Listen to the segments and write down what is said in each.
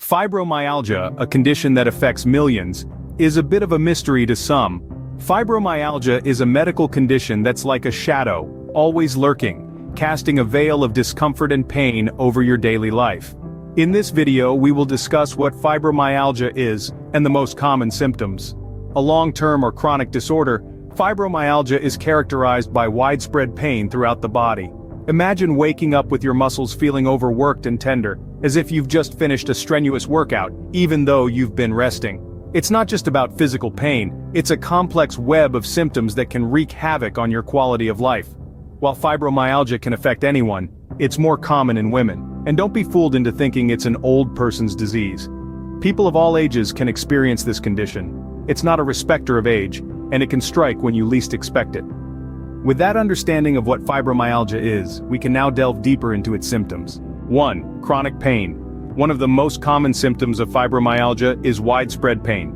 Fibromyalgia, a condition that affects millions, is a bit of a mystery to some. Fibromyalgia is a medical condition that's like a shadow, always lurking, casting a veil of discomfort and pain over your daily life. In this video, we will discuss what fibromyalgia is and the most common symptoms. A long-term or chronic disorder, fibromyalgia is characterized by widespread pain throughout the body. Imagine waking up with your muscles feeling overworked and tender, as if you've just finished a strenuous workout, even though you've been resting. It's not just about physical pain, it's a complex web of symptoms that can wreak havoc on your quality of life. While fibromyalgia can affect anyone, it's more common in women, and don't be fooled into thinking it's an old person's disease. People of all ages can experience this condition. It's not a respecter of age, and it can strike when you least expect it. With that understanding of what fibromyalgia is, we can now delve deeper into its symptoms. 1. Chronic pain. One of the most common symptoms of fibromyalgia is widespread pain.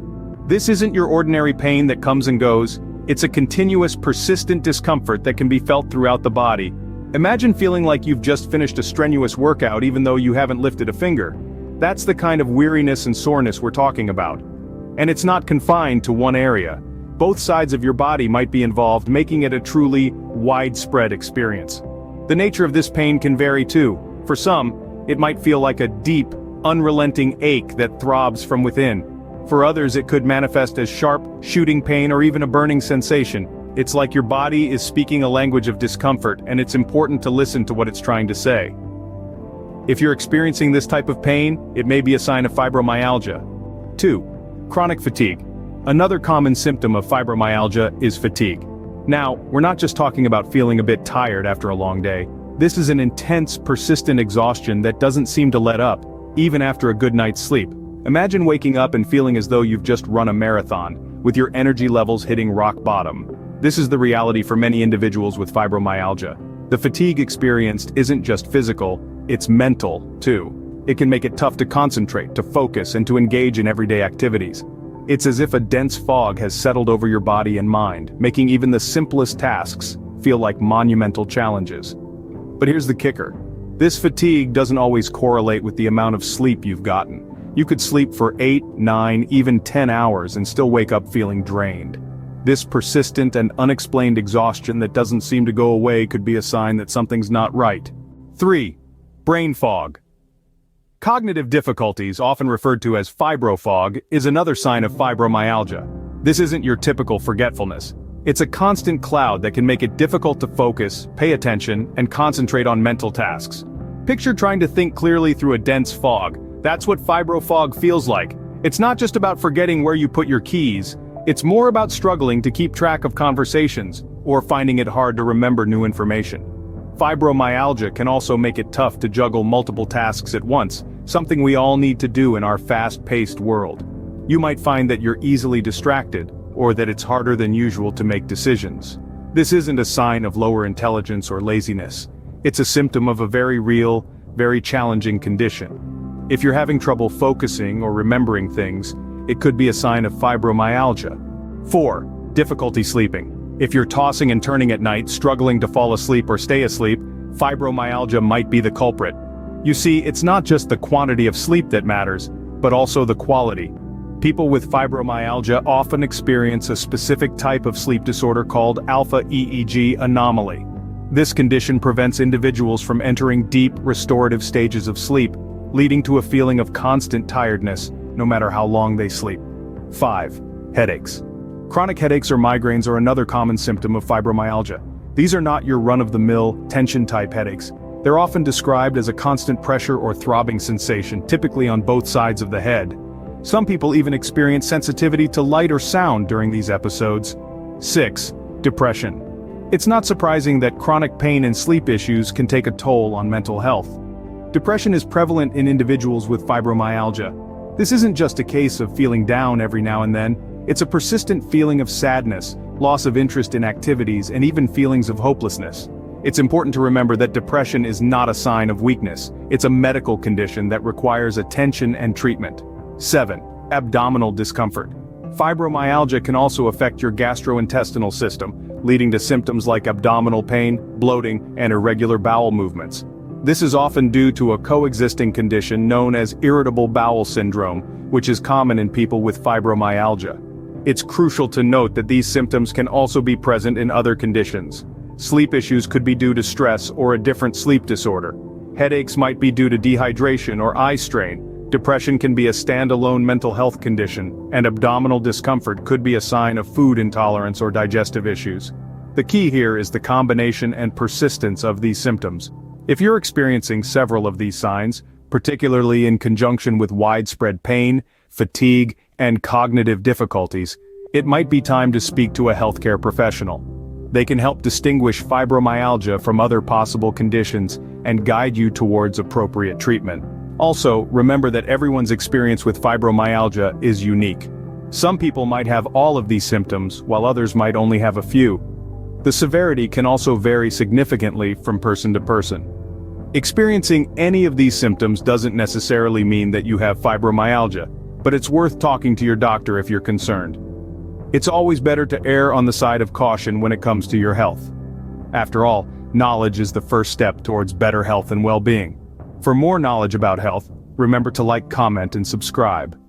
This isn't your ordinary pain that comes and goes, it's a continuous, persistent discomfort that can be felt throughout the body. Imagine feeling like you've just finished a strenuous workout even though you haven't lifted a finger. That's the kind of weariness and soreness we're talking about. And it's not confined to one area. Both sides of your body might be involved, making it a truly widespread experience. The nature of this pain can vary too. For some, it might feel like a deep, unrelenting ache that throbs from within. For others, it could manifest as sharp, shooting pain or even a burning sensation. It's like your body is speaking a language of discomfort, and it's important to listen to what it's trying to say. If you're experiencing this type of pain, it may be a sign of fibromyalgia. 2. Chronic fatigue. Another common symptom of fibromyalgia is fatigue. Now, we're not just talking about feeling a bit tired after a long day. This is an intense, persistent exhaustion that doesn't seem to let up, even after a good night's sleep. Imagine waking up and feeling as though you've just run a marathon, with your energy levels hitting rock bottom. This is the reality for many individuals with fibromyalgia. The fatigue experienced isn't just physical, it's mental, too. It can make it tough to concentrate, to focus, and to engage in everyday activities. It's as if a dense fog has settled over your body and mind, making even the simplest tasks feel like monumental challenges. But here's the kicker. This fatigue doesn't always correlate with the amount of sleep you've gotten. You could sleep for 8, 9, even 10 hours and still wake up feeling drained. This persistent and unexplained exhaustion that doesn't seem to go away could be a sign that something's not right. 3. Brain fog. Cognitive difficulties, often referred to as fibrofog, is another sign of fibromyalgia. This isn't your typical forgetfulness. It's a constant cloud that can make it difficult to focus, pay attention, and concentrate on mental tasks. Picture trying to think clearly through a dense fog. That's what fibrofog feels like. It's not just about forgetting where you put your keys, it's more about struggling to keep track of conversations, or finding it hard to remember new information. Fibromyalgia can also make it tough to juggle multiple tasks at once, something we all need to do in our fast-paced world. You might find that you're easily distracted, or that it's harder than usual to make decisions. This isn't a sign of lower intelligence or laziness. It's a symptom of a very real, very challenging condition. If you're having trouble focusing or remembering things, it could be a sign of fibromyalgia. 4. Difficulty sleeping. If you're tossing and turning at night, struggling to fall asleep or stay asleep, fibromyalgia might be the culprit. You see, it's not just the quantity of sleep that matters, but also the quality. People with fibromyalgia often experience a specific type of sleep disorder called alpha EEG anomaly. This condition prevents individuals from entering deep, restorative stages of sleep, leading to a feeling of constant tiredness, no matter how long they sleep. 5. Headaches. Chronic headaches or migraines are another common symptom of fibromyalgia. These are not your run-of-the-mill, tension-type headaches. They're often described as a constant pressure or throbbing sensation, typically on both sides of the head. Some people even experience sensitivity to light or sound during these episodes. 6. Depression. It's not surprising that chronic pain and sleep issues can take a toll on mental health. Depression is prevalent in individuals with fibromyalgia. This isn't just a case of feeling down every now and then, it's a persistent feeling of sadness, loss of interest in activities, and even feelings of hopelessness. It's important to remember that depression is not a sign of weakness, it's a medical condition that requires attention and treatment. 7. Abdominal discomfort. Fibromyalgia can also affect your gastrointestinal system, leading to symptoms like abdominal pain, bloating, and irregular bowel movements. This is often due to a coexisting condition known as irritable bowel syndrome, which is common in people with fibromyalgia. It's crucial to note that these symptoms can also be present in other conditions. Sleep issues could be due to stress or a different sleep disorder. Headaches might be due to dehydration or eye strain. Depression can be a standalone mental health condition, and abdominal discomfort could be a sign of food intolerance or digestive issues. The key here is the combination and persistence of these symptoms. If you're experiencing several of these signs, particularly in conjunction with widespread pain, fatigue, and cognitive difficulties, it might be time to speak to a healthcare professional. They can help distinguish fibromyalgia from other possible conditions and guide you towards appropriate treatment. Also, remember that everyone's experience with fibromyalgia is unique. Some people might have all of these symptoms, while others might only have a few. The severity can also vary significantly from person to person. Experiencing any of these symptoms doesn't necessarily mean that you have fibromyalgia, but it's worth talking to your doctor if you're concerned. It's always better to err on the side of caution when it comes to your health. After all, knowledge is the first step towards better health and well-being. For more knowledge about health, remember to like, comment, and subscribe.